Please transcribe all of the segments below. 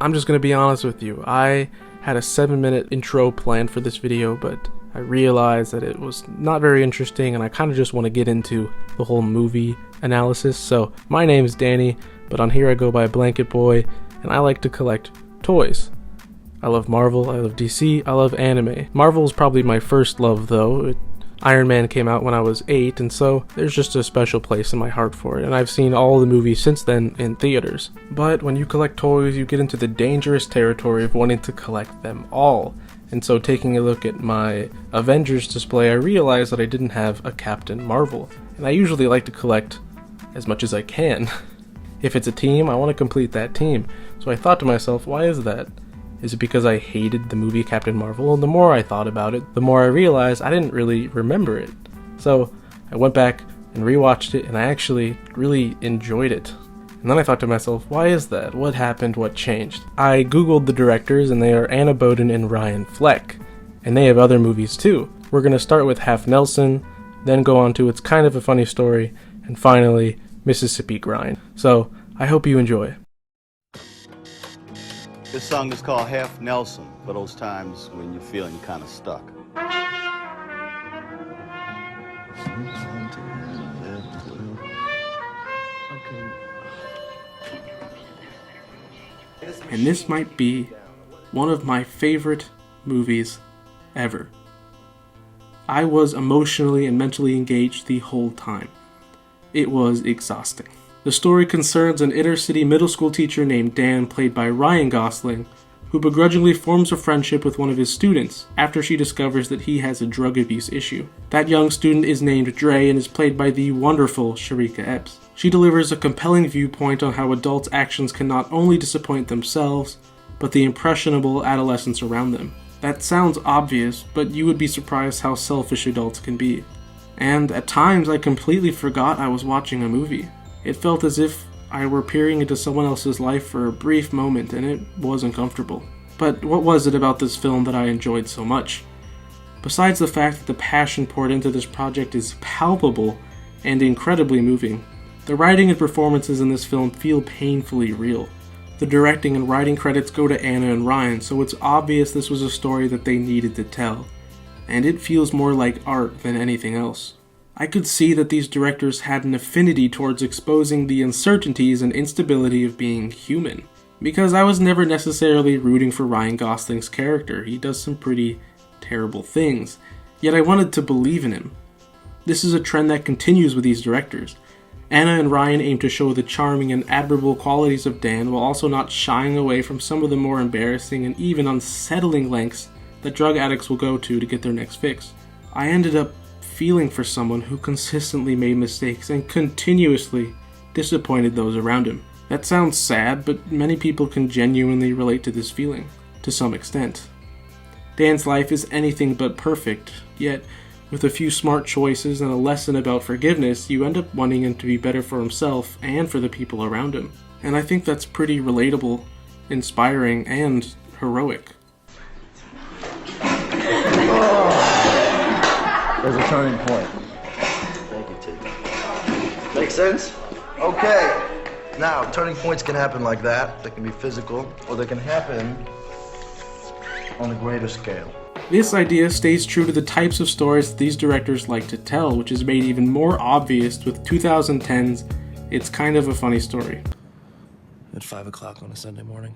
I'm just gonna be honest with you. I had a 7-minute intro planned for this video, but I realized that it was not very interesting and I kind of just want to get into the whole movie analysis. So my name is Danny, but on here I go by Blanket Boy, and I like to collect toys. I love Marvel, I love DC, I love anime. Marvel is probably my first love though. Iron Man came out when I was 8, and so there's just a special place in my heart for it, and I've seen all the movies since then in theaters. But when you collect toys, you get into the dangerous territory of wanting to collect them all. And so taking a look at my Avengers display, I realized that I didn't have a Captain Marvel, and I usually like to collect as much as I can. If it's a team, I want to complete that team. So I thought to myself, why is that? Is it because I hated the movie Captain Marvel? And the more I thought about it, the more I realized I didn't really remember it. So I went back and rewatched it, and I actually really enjoyed it. And then I thought to myself, why is that? What happened? What changed? I googled the directors, and they are Anna Boden and Ryan Fleck. And they have other movies too. We're going to start with Half Nelson, then go on to It's Kind of a Funny Story, and finally, Mississippi Grind. So I hope you enjoy. This song is called Half Nelson, for those times when you're feeling kind of stuck. And this might be one of my favorite movies ever. I was emotionally and mentally engaged the whole time. It was exhausting. The story concerns an inner-city middle school teacher named Dan, played by Ryan Gosling, who begrudgingly forms a friendship with one of his students after she discovers that he has a drug abuse issue. That young student is named Dre and is played by the wonderful Sharika Epps. She delivers a compelling viewpoint on how adults' actions can not only disappoint themselves, but the impressionable adolescents around them. That sounds obvious, but you would be surprised how selfish adults can be. And at times I completely forgot I was watching a movie. It felt as if I were peering into someone else's life for a brief moment, and it was uncomfortable. But what was it about this film that I enjoyed so much? Besides the fact that the passion poured into this project is palpable and incredibly moving, the writing and performances in this film feel painfully real. The directing and writing credits go to Anna and Ryan, so it's obvious this was a story that they needed to tell. And it feels more like art than anything else. I could see that these directors had an affinity towards exposing the uncertainties and instability of being human. Because I was never necessarily rooting for Ryan Gosling's character. He does some pretty terrible things. Yet I wanted to believe in him. This is a trend that continues with these directors. Anna and Ryan aim to show the charming and admirable qualities of Dan while also not shying away from some of the more embarrassing and even unsettling lengths that drug addicts will go to get their next fix. I ended up feeling for someone who consistently made mistakes and continuously disappointed those around him. That sounds sad, but many people can genuinely relate to this feeling, to some extent. Dan's life is anything but perfect, yet with a few smart choices and a lesson about forgiveness, you end up wanting him to be better for himself and for the people around him. And I think that's pretty relatable, inspiring, and heroic. There's a turning point. Thank you, Tim. Make sense? Okay. Now, turning points can happen like that. They can be physical, or they can happen on a greater scale. This idea stays true to the types of stories that these directors like to tell, which is made even more obvious with 2010's It's Kind of a Funny Story. At 5 o'clock on a Sunday morning.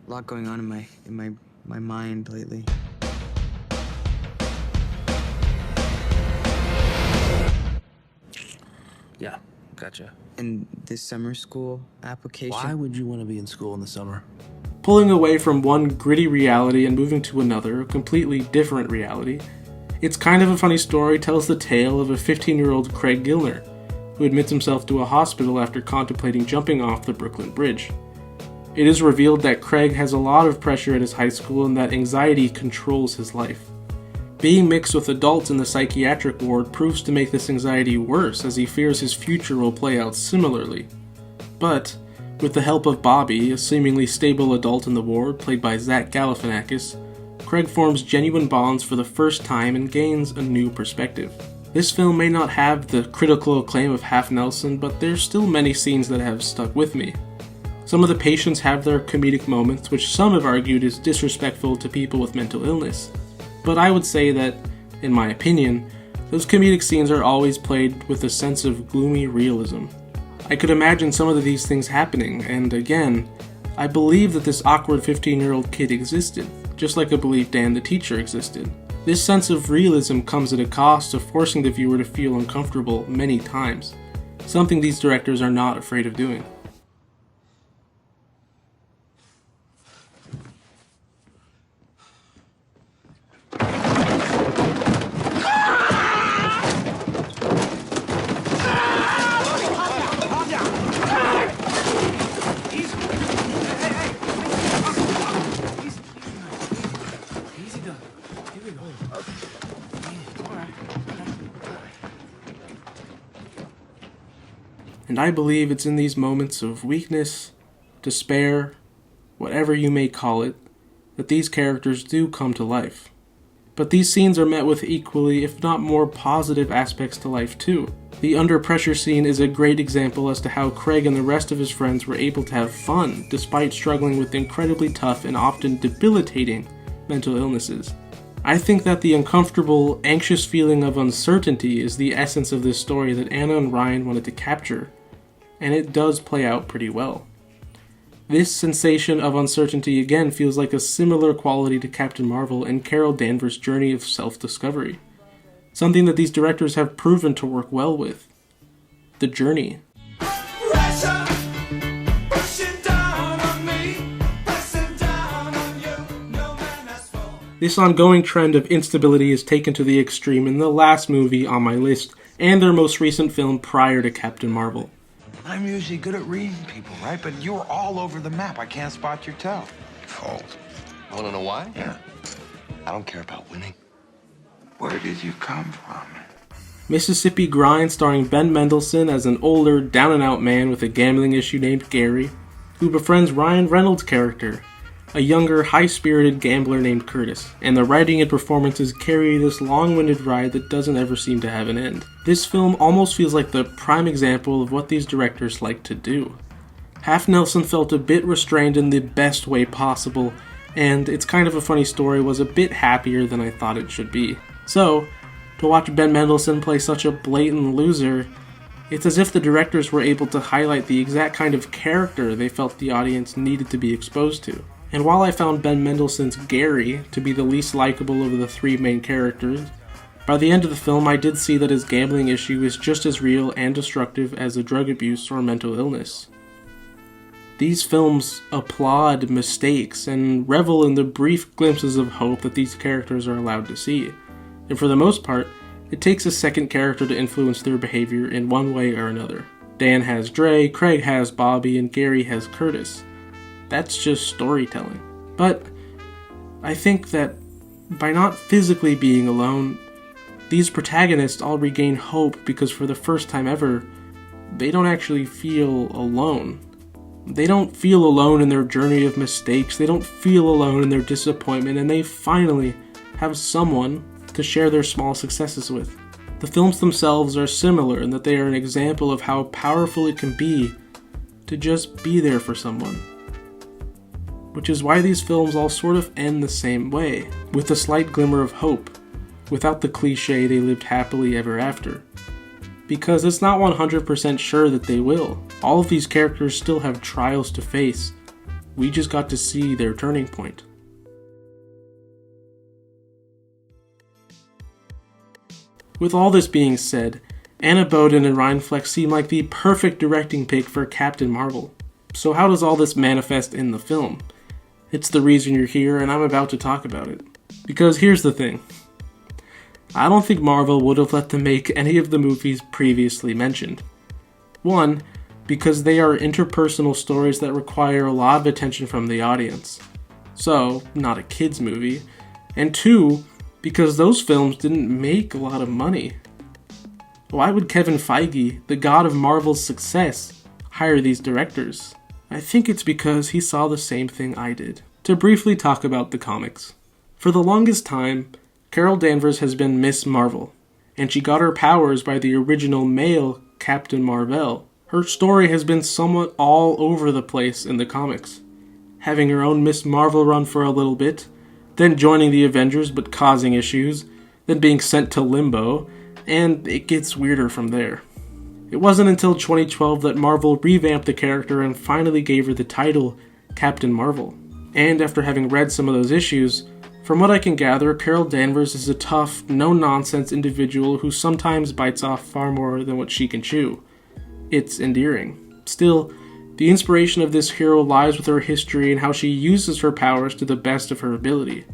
A lot going on in my mind lately. Yeah, gotcha. And this summer school application. Why would you want to be in school in the summer? Pulling away from one gritty reality and moving to another, a completely different reality, It's Kind of a Funny Story tells the tale of a 15-year-old Craig Gilner, who admits himself to a hospital after contemplating jumping off the Brooklyn Bridge. It is revealed that Craig has a lot of pressure at his high school and that anxiety controls his life. Being mixed with adults in the psychiatric ward proves to make this anxiety worse, as he fears his future will play out similarly. But, with the help of Bobby, a seemingly stable adult in the ward, played by Zach Galifianakis, Craig forms genuine bonds for the first time and gains a new perspective. This film may not have the critical acclaim of Half Nelson, but there's still many scenes that have stuck with me. Some of the patients have their comedic moments, which some have argued is disrespectful to people with mental illness. But I would say that, in my opinion, those comedic scenes are always played with a sense of gloomy realism. I could imagine some of these things happening, and again, I believe that this awkward 15-year-old kid existed, just like I believe Dan the teacher existed. This sense of realism comes at a cost of forcing the viewer to feel uncomfortable many times, something these directors are not afraid of doing. And I believe it's in these moments of weakness, despair, whatever you may call it, that these characters do come to life. But these scenes are met with equally, if not more, positive aspects to life too. The under pressure scene is a great example as to how Craig and the rest of his friends were able to have fun despite struggling with incredibly tough and often debilitating mental illnesses. I think that the uncomfortable, anxious feeling of uncertainty is the essence of this story that Anna and Ryan wanted to capture, and it does play out pretty well. This sensation of uncertainty again feels like a similar quality to Captain Marvel and Carol Danvers' journey of self-discovery, something that these directors have proven to work well with. The journey. This ongoing trend of instability is taken to the extreme in the last movie on my list, and their most recent film prior to Captain Marvel. I'm usually good at reading people, right? But you're all over the map. I can't spot your toe. Cold. Want to know why? Yeah. I don't care about winning. Where did you come from? Mississippi Grind, starring Ben Mendelsohn as an older, down-and-out man with a gambling issue named Gary, who befriends Ryan Reynolds' character, a younger, high-spirited gambler named Curtis, and the writing and performances carry this long-winded ride that doesn't ever seem to have an end. This film almost feels like the prime example of what these directors like to do. Half Nelson felt a bit restrained in the best way possible, and It's Kind of a Funny Story was a bit happier than I thought it should be. So, to watch Ben Mendelsohn play such a blatant loser, it's as if the directors were able to highlight the exact kind of character they felt the audience needed to be exposed to. And while I found Ben Mendelsohn's Gary to be the least likable of the three main characters, by the end of the film I did see that his gambling issue is just as real and destructive as a drug abuse or mental illness. These films applaud mistakes and revel in the brief glimpses of hope that these characters are allowed to see, and for the most part, it takes a second character to influence their behavior in one way or another. Dan has Dre, Craig has Bobby, and Gary has Curtis. That's just storytelling. But I think that by not physically being alone, these protagonists all regain hope because for the first time ever, they don't actually feel alone. They don't feel alone in their journey of mistakes, they don't feel alone in their disappointment, and they finally have someone to share their small successes with. The films themselves are similar in that they are an example of how powerful it can be to just be there for someone. Which is why these films all sort of end the same way, with a slight glimmer of hope, without the cliche they lived happily ever after. Because it's not 100% sure that they will. All of these characters still have trials to face. We just got to see their turning point. With all this being said, Anna Boden and Ryan Fleck seem like the perfect directing pick for Captain Marvel. So how does all this manifest in the film? It's the reason you're here, and I'm about to talk about it. Because here's the thing. I don't think Marvel would have let them make any of the movies previously mentioned. One, because they are interpersonal stories that require a lot of attention from the audience. So, not a kids movie. And two, because those films didn't make a lot of money. Why would Kevin Feige, the god of Marvel's success, hire these directors? I think it's because he saw the same thing I did. To briefly talk about the comics. For the longest time, Carol Danvers has been Miss Marvel, and she got her powers by the original male Captain Marvel, Her story has been somewhat all over the place in the comics, having her own Miss Marvel run for a little bit, then joining the Avengers but causing issues, then being sent to Limbo, and it gets weirder from there. It wasn't until 2012 that Marvel revamped the character and finally gave her the title Captain Marvel. And after having read some of those issues, from what I can gather, Carol Danvers is a tough, no-nonsense individual who sometimes bites off far more than what she can chew. It's endearing. Still, the inspiration of this hero lies with her history and how she uses her powers to the best of her ability.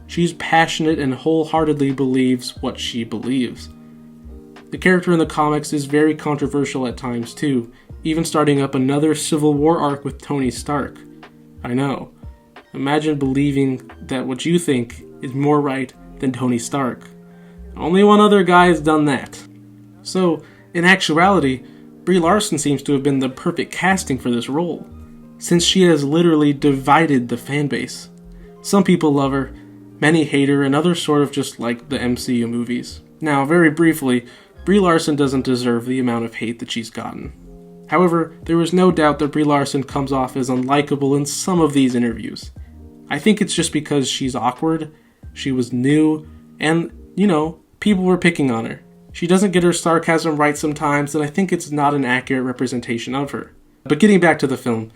She's passionate and wholeheartedly believes what she believes. The character in the comics is very controversial at times too, even starting up another Civil War arc with Tony Stark. I know. Imagine believing that what you think is more right than Tony Stark. Only one other guy has done that. So, in actuality, Brie Larson seems to have been the perfect casting for this role, since she has literally divided the fanbase. Some people love her, many hate her, and others sort of just like the MCU movies. Now, very briefly, Brie Larson doesn't deserve the amount of hate that she's gotten. However, there is no doubt that Brie Larson comes off as unlikable in some of these interviews. I think it's just because she's awkward, she was new, and, people were picking on her. She doesn't get her sarcasm right sometimes, and I think it's not an accurate representation of her. But getting back to the film,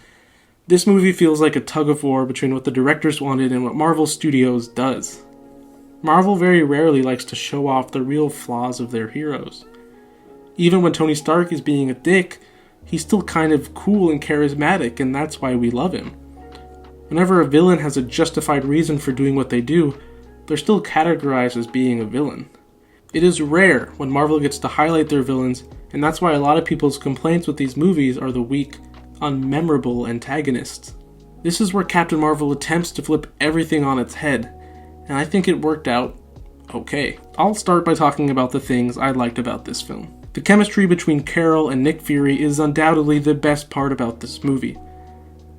this movie feels like a tug-of-war between what the directors wanted and what Marvel Studios does. Marvel very rarely likes to show off the real flaws of their heroes. Even when Tony Stark is being a dick, he's still kind of cool and charismatic, and that's why we love him. Whenever a villain has a justified reason for doing what they do, they're still categorized as being a villain. It is rare when Marvel gets to highlight their villains, and that's why a lot of people's complaints with these movies are the weak, unmemorable antagonists. This is where Captain Marvel attempts to flip everything on its head, and I think it worked out okay. I'll start by talking about the things I liked about this film. The chemistry between Carol and Nick Fury is undoubtedly the best part about this movie.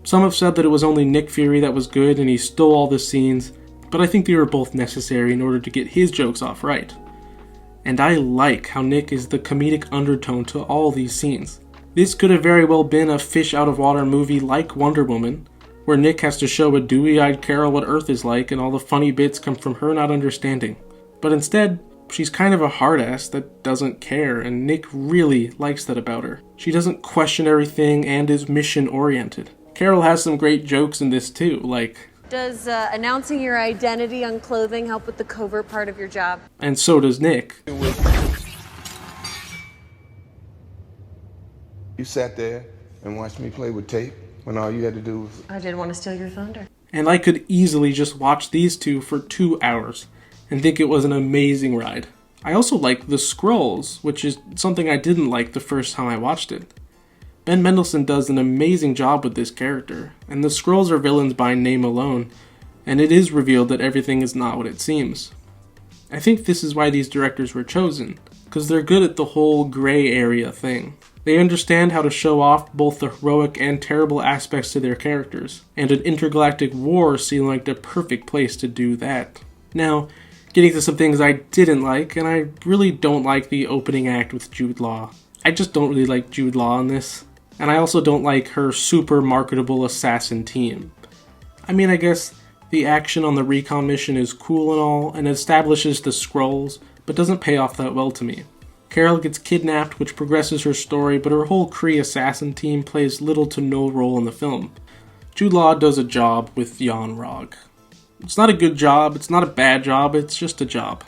Some have said that it was only Nick Fury that was good and he stole all the scenes, but I think they were both necessary in order to get his jokes off right. And I like how Nick is the comedic undertone to all these scenes. This could have very well been a fish-out-of-water movie like Wonder Woman, where Nick has to show a dewy-eyed Carol what Earth is like and all the funny bits come from her not understanding. But instead, she's kind of a hard-ass that doesn't care, and Nick really likes that about her. She doesn't question everything and is mission-oriented. Carol has some great jokes in this too, like, does announcing your identity on clothing help with the covert part of your job? And so does Nick. You sat there and watched me play with tape when all you had to do was... I didn't want to steal your thunder. And I could easily just watch these two for 2 hours and think it was an amazing ride. I also like the Skrulls, which is something I didn't like the first time I watched it. Ben Mendelsohn does an amazing job with this character, and the Skrulls are villains by name alone, and it is revealed that everything is not what it seems. I think this is why these directors were chosen, because they're good at the whole gray area thing. They understand how to show off both the heroic and terrible aspects to their characters, and an intergalactic war seemed like the perfect place to do that. Now, getting to some things I didn't like, and I really don't like the opening act with Jude Law. I just don't really like Jude Law in this. And I also don't like her super marketable assassin team. I mean, I guess the action on the recon mission is cool and all, and establishes the Skrulls, but doesn't pay off that well to me. Carol gets kidnapped, which progresses her story, but her whole Kree assassin team plays little to no role in the film. Jude Law does a job with Yon-Rogg. It's not a good job, it's not a bad job, it's just a job.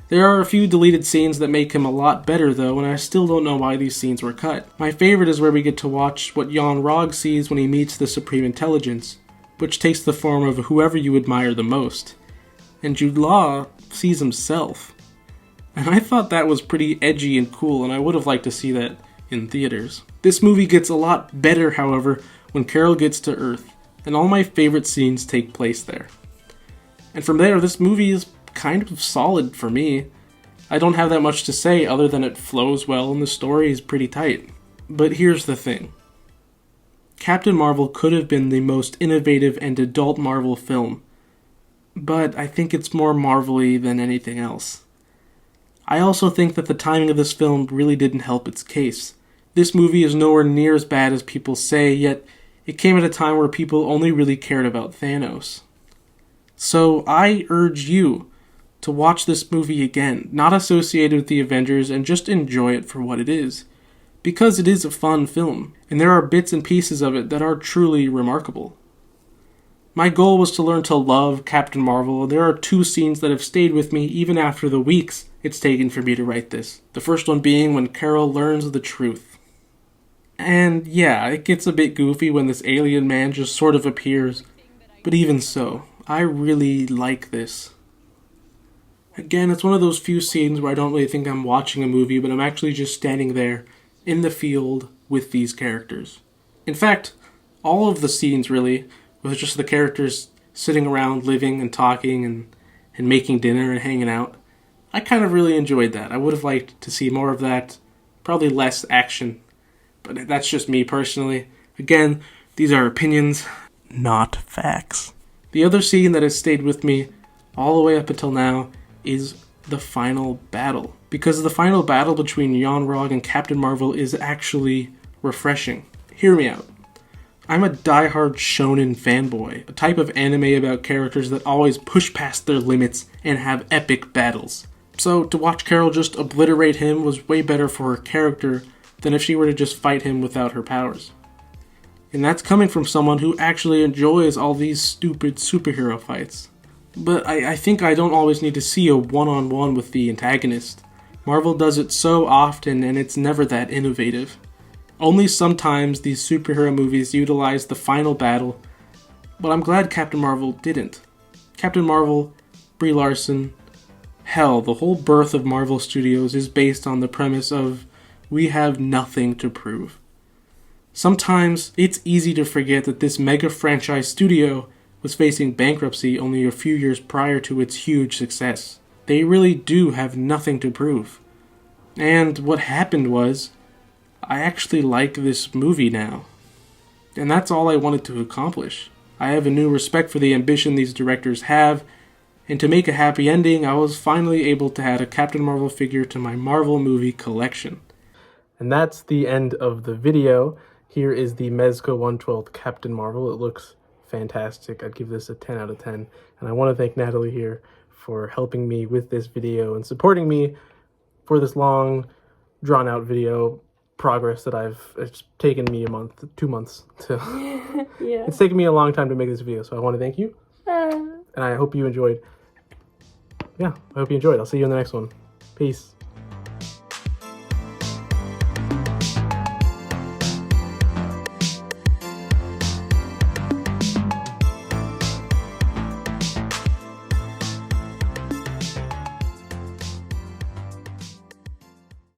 There are a few deleted scenes that make him a lot better though, and I still don't know why these scenes were cut. My favorite is where we get to watch what Yon-Rogg sees when he meets the Supreme Intelligence, which takes the form of whoever you admire the most. And Jude Law sees himself. And I thought that was pretty edgy and cool, and I would have liked to see that in theaters. This movie gets a lot better, however, when Carol gets to Earth, and all my favorite scenes take place there. And from there, this movie is kind of solid for me. I don't have that much to say other than it flows well and the story is pretty tight. But here's the thing. Captain Marvel could have been the most innovative and adult Marvel film, but I think it's more Marvel-y than anything else. I also think that the timing of this film really didn't help its case, This movie is nowhere near as bad as people say, yet it came at a time where people only really cared about Thanos. So I urge you to watch this movie again, not associated with the Avengers, and just enjoy it for what it is. Because it is a fun film, and there are bits and pieces of it that are truly remarkable. My goal was to learn to love Captain Marvel, and there are 2 scenes that have stayed with me even after the weeks it's taken for me to write this. The first one being when Carol learns the truth. And yeah, it gets a bit goofy when this alien man just sort of appears, but even so, I really like this. Again, it's one of those few scenes where I don't really think I'm watching a movie, but I'm actually just standing there in the field with these characters. In fact, all of the scenes really was just the characters sitting around living and talking and making dinner and hanging out. I kind of really enjoyed that. I would have liked to see more of that, probably less action, but that's just me personally. Again, these are opinions, not facts. The other scene that has stayed with me all the way up until now is the final battle. Because the final battle between Yon-Rogg and Captain Marvel is actually refreshing. Hear me out. I'm a diehard shonen fanboy, a type of anime about characters that always push past their limits and have epic battles. So to watch Carol just obliterate him was way better for her character than if she were to just fight him without her powers. And that's coming from someone who actually enjoys all these stupid superhero fights. But I think I don't always need to see a one-on-one with the antagonist. Marvel does it so often and it's never that innovative. Only sometimes these superhero movies utilize the final battle, but I'm glad Captain Marvel didn't. Captain Marvel, Brie Larson, hell, the whole birth of Marvel Studios is based on the premise of we have nothing to prove. Sometimes it's easy to forget that this mega franchise studio was facing bankruptcy only a few years prior to its huge success. They really do have nothing to prove. And what happened was, I actually like this movie now. And that's all I wanted to accomplish. I have a new respect for the ambition these directors have, and to make a happy ending, I was finally able to add a Captain Marvel figure to my Marvel movie collection. And that's the end of the video. Here is the Mezco 1/12 Captain Marvel. It looks fantastic. I'd give this a 10 out of 10. And I want to thank Natalie here for helping me with this video and supporting me for this long, drawn-out video progress that it's taken me 2 months to... Yeah. It's taken me a long time to make this video, so I want to thank you. And I hope you enjoyed. Yeah, I hope you enjoyed. I'll see you in the next one. Peace.